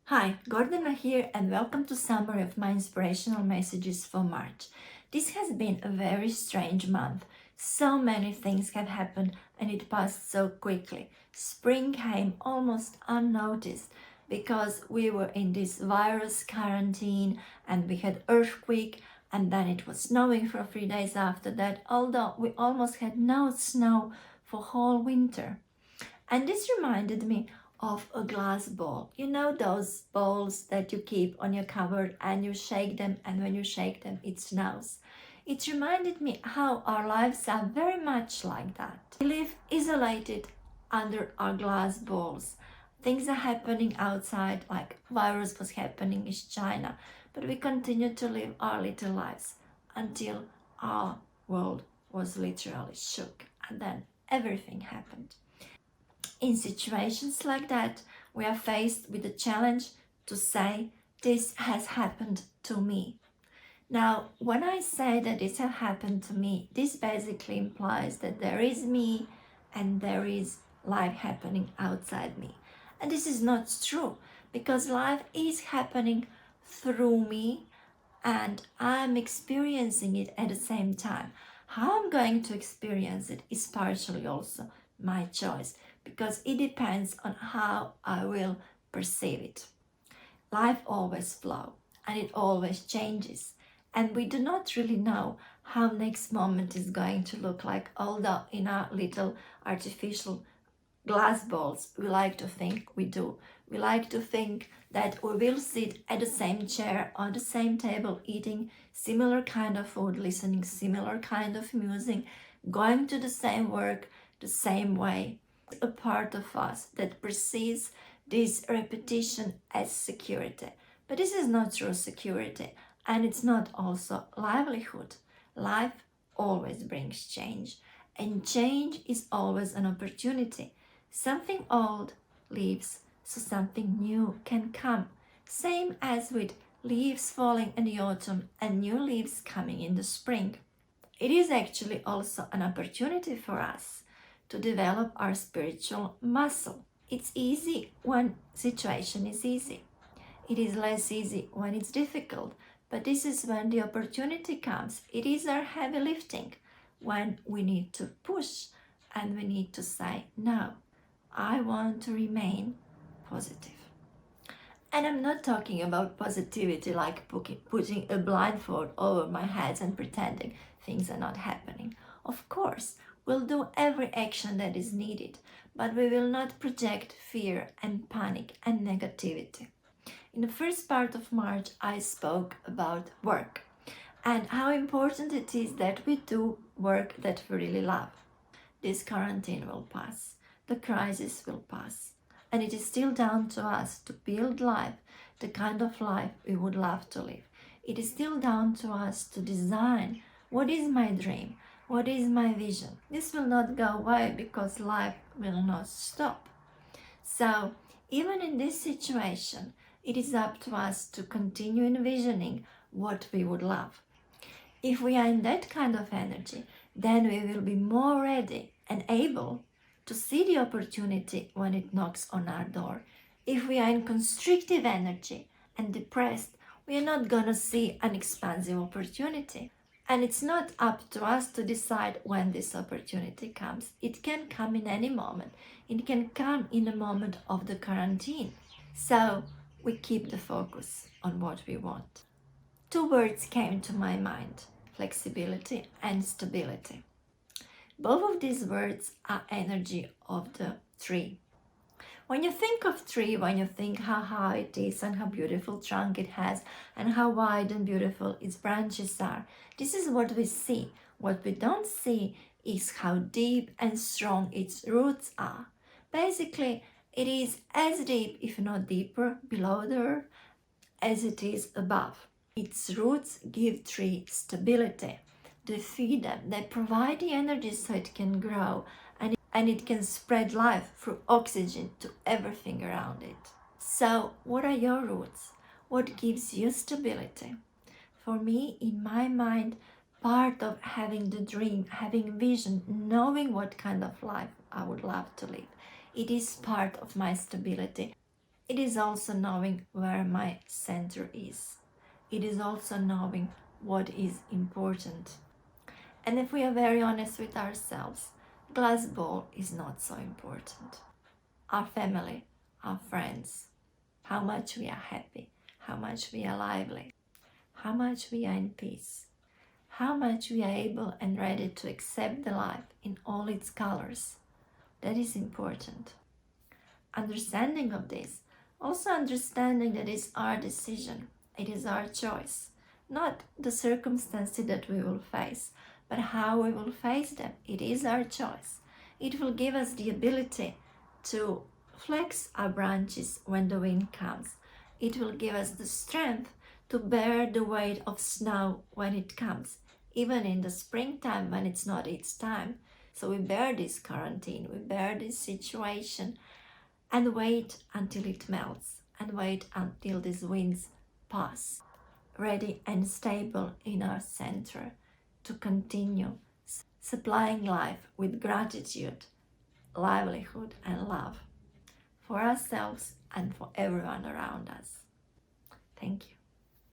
Hi, Gordana here, and welcome to summary of my inspirational messages for March. This has been a very strange month. So many things have happened and it passed so quickly. Spring came almost unnoticed because we were in this virus quarantine and we had earthquake and then it was snowing for 3 days after that, although we almost had no snow for whole winter. And this reminded me of a glass ball. You know those balls that you keep on your cupboard and you shake them, and when you shake them, it snows. It reminded me how our lives are very much like that. We live isolated under our glass balls. Things are happening outside, like virus was happening in China, but we continue to live our little lives until our world was literally shook, and then everything happened. In situations like that, we are faced with the challenge to say, this has happened to me. Now, when I say that this has happened to me, this basically implies that there is me and there is life happening outside me. And this is not true because life is happening through me and I'm experiencing it at the same time. How I'm going to experience it is partially also my choice because it depends on how I will perceive it. Life always flows and it always changes, and we do not really know how next moment is going to look like, although in our little artificial glass balls we like to think we do. We like to think that we will sit at the same chair on the same table eating similar kind of food, listening similar kind of music, going to the same work the same way. A part of us that perceives this repetition as security, but this is not true security, and it's not also livelihood. Life always brings change, and change is always an opportunity. Something old leaves so something new can come, same as with leaves falling in the autumn and new leaves coming in the spring. It is actually also an opportunity for us to develop our spiritual muscle. It's easy when situation is easy. It is less easy when it's difficult, but this is when the opportunity comes. It is our heavy lifting when we need to push and we need to say, no, I want to remain positive. And I'm not talking about positivity like putting a blindfold over my head and pretending things are not happening. Of course, we'll do every action that is needed, but we will not project fear and panic and negativity. In the first part of March, I spoke about work and how important it is that we do work that we really love. This quarantine will pass, the crisis will pass, and it is still down to us to build life, the kind of life we would love to live. It is still down to us to design what is my dream, what is my vision. This will not go away because life will not stop. So, even in this situation, it is up to us to continue envisioning what we would love. If we are in that kind of energy, then we will be more ready and able to see the opportunity when it knocks on our door. If we are in constrictive energy and depressed, we are not gonna see an expansive opportunity. And it's not up to us to decide when this opportunity comes. It can come in any moment. It can come in a moment of the quarantine. So we keep the focus on what we want. Two words came to my mind: flexibility and stability. Both of these words are energy of the tree. When you think of tree, when you think how high it is and how beautiful trunk it has and how wide and beautiful its branches are, this is what we see. What we don't see is how deep and strong its roots are. Basically, it is as deep, if not deeper, below the earth as it is above. Its roots give tree stability. They feed them, they provide the energy so it can grow and it can spread life through oxygen to everything around it. So, what are your roots? What gives you stability? For me, in my mind, part of having the dream, having vision, knowing what kind of life I would love to live, it is part of my stability. It is also knowing where my center is. It is also knowing what is important. And if we are very honest with ourselves, glass ball is not so important. Our family, our friends, how much we are happy, how much we are lively, how much we are in peace, how much we are able and ready to accept the life in all its colors. That is important. Understanding of this, also understanding that it's our decision, it is our choice, not the circumstances that we will face, but how we will face them. It is our choice. It will give us the ability to flex our branches when the wind comes. It will give us the strength to bear the weight of snow when it comes, even in the springtime when it's not its time. So we bear this quarantine, we bear this situation, and wait until it melts, and wait until these winds pass, ready and stable in our center to continue supplying life with gratitude, livelihood, and love for ourselves and for everyone around us. Thank you.